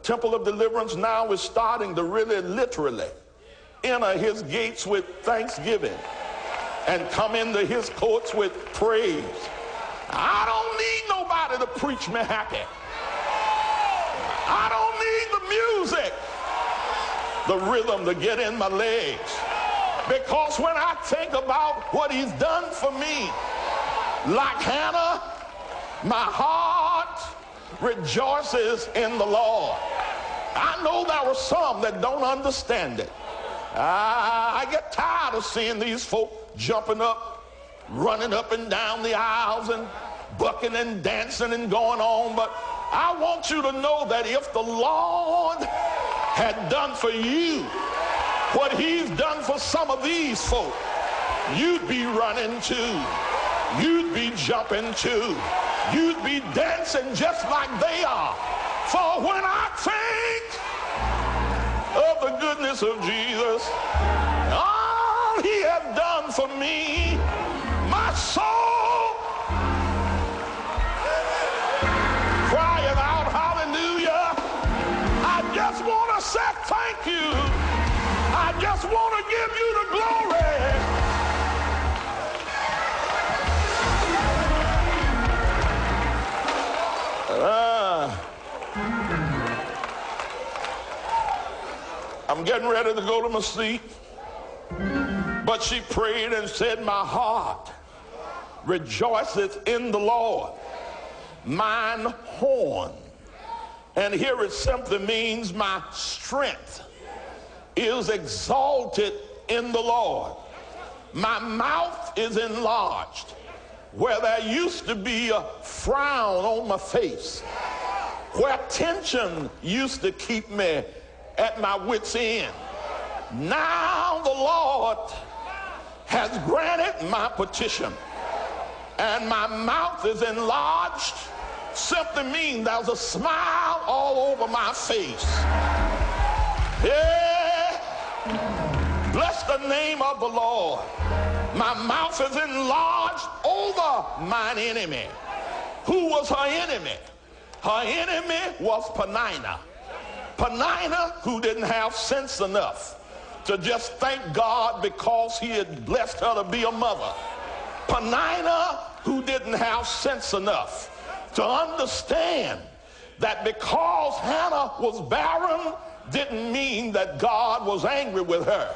Temple of Deliverance now is starting to really literally enter his gates with thanksgiving and come into his courts with praise. I don't need nobody to preach me happy. I don't need the music, the rhythm to get in my legs. Because when I think about what he's done for me, like Hannah, my heart rejoices in the Lord. I know there are some that don't understand it. I get tired of seeing these folk jumping up, running up and down the aisles and bucking and dancing and going on. But I want you to know that if the Lord had done for you what he's done for some of these folk, you'd be running too. You'd be jumping too. You'd be dancing just like they are. For when I think of the goodness of Jesus, all he has done for me, my soul crying out hallelujah. I just want to say thank you. I just want to give you the glory. I'm getting ready to go to my seat. But she prayed and said, my heart rejoiceth in the Lord, mine horn. And here it simply means my strength is exalted in the Lord. My mouth is enlarged. Where there used to be a frown on my face, where tension used to keep me at my wit's end, now the Lord has granted my petition, and my mouth is enlarged. Simply means there's a smile all over my face. Yeah. Bless the name of the Lord. My mouth is enlarged over mine enemy. Who was her enemy? Her enemy was Penina. Penina, who didn't have sense enough to just thank God because he had blessed her to be a mother. Penina, who didn't have sense enough to understand that because Hannah was barren didn't mean that God was angry with her.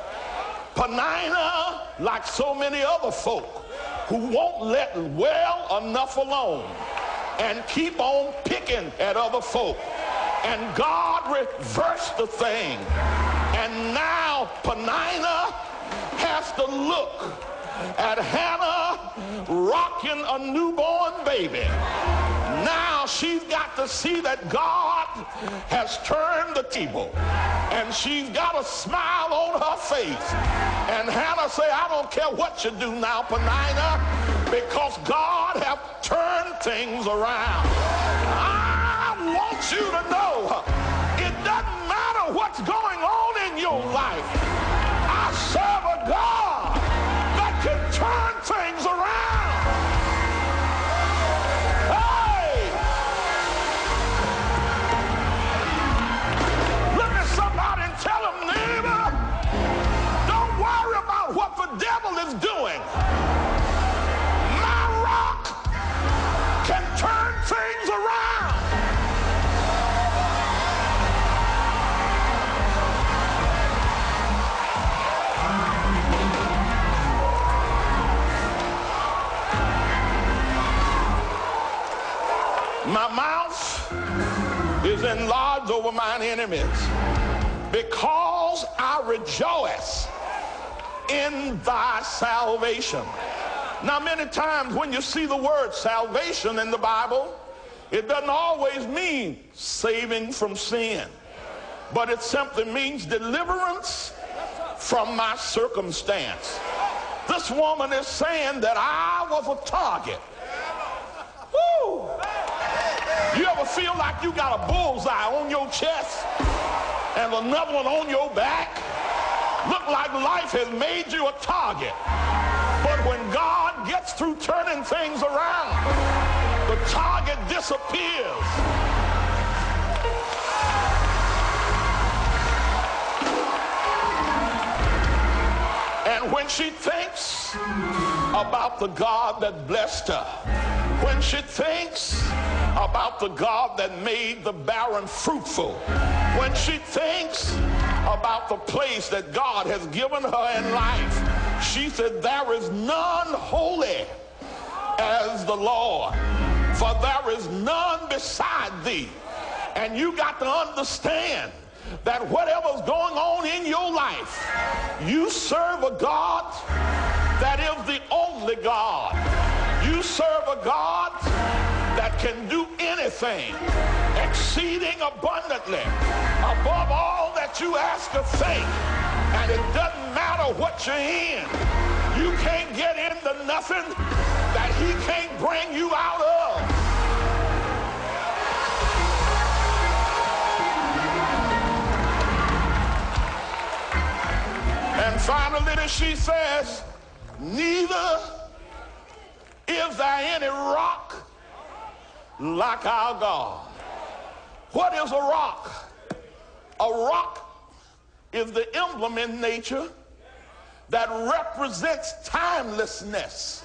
Penina, like so many other folk who won't let well enough alone and keep on picking at other folk. And God reversed the thing. And now Penina has to look at Hannah rocking a newborn baby. Now she's got to see that God has turned the table, and she's got a smile on her face. And Hannah say, I don't care what you do now, Penina, because God has turned things around. I want you to know it doesn't matter what's going on in your life. I serve a God that can turn things around. Tell him, neighbor, don't worry about what the devil is doing. My rock can turn things around. My mouth is enlarged over mine enemies, because I rejoice in thy salvation. Now, many times when you see the word salvation in the Bible, it doesn't always mean saving from sin, but it simply means deliverance from my circumstance. This woman is saying that I was a target. Woo! You ever feel like you got a bullseye on your chest and another one on your back? Look like life has made you a target. But when God gets through turning things around, the target disappears. And when she thinks about the God that blessed her, when she thinks about the God that made the barren fruitful, when she thinks about the place that God has given her in life, she said, there is none holy as the Lord, for there is none beside thee. And you got to understand that whatever's going on in your life, you serve a God that is the only God. You serve a God that can do anything, exceeding abundantly, above all that you ask or think. And it doesn't matter what you're in. You can't get into nothing that he can't bring you out of. And finally, she says, neither is there any rock like our God. What is a rock? A rock is the emblem in nature that represents timelessness,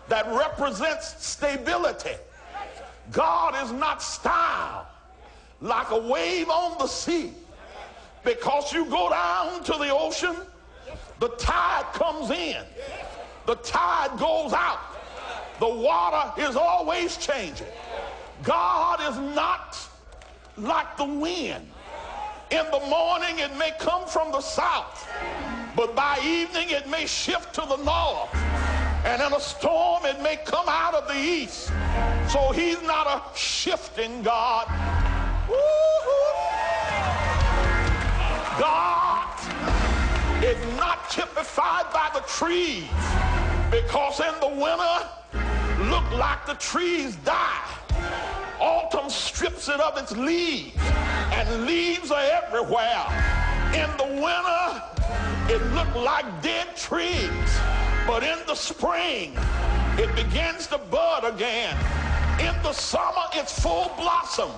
that represents stability. God is not styled like a wave on the sea. Because you go down to the ocean, the tide comes in, the tide goes out, the water is always changing. God is not like the wind. In the morning it may come from the south, but by evening it may shift to the north, and in a storm it may come out of the east. So he's not a shifting God. God is not typified by the trees, because in the winter look like the trees die. Autumn strips it of its leaves, and leaves are everywhere. In the winter it looked like dead trees, but in the spring it begins to bud again. In the summer it's full blossom.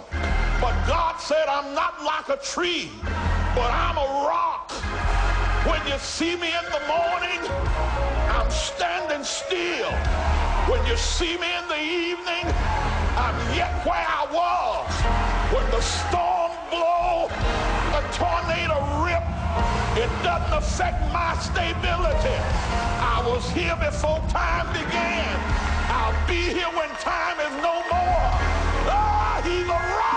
But God said, I'm not like a tree, but I'm a rock. When you see me in the morning, I'm standing still. When you see me in the evening, I'm yet where I was. When the storm blows, a tornado rip, it doesn't affect my stability. I was here before time began. I'll be here when time is no more. Ah, he's a rock.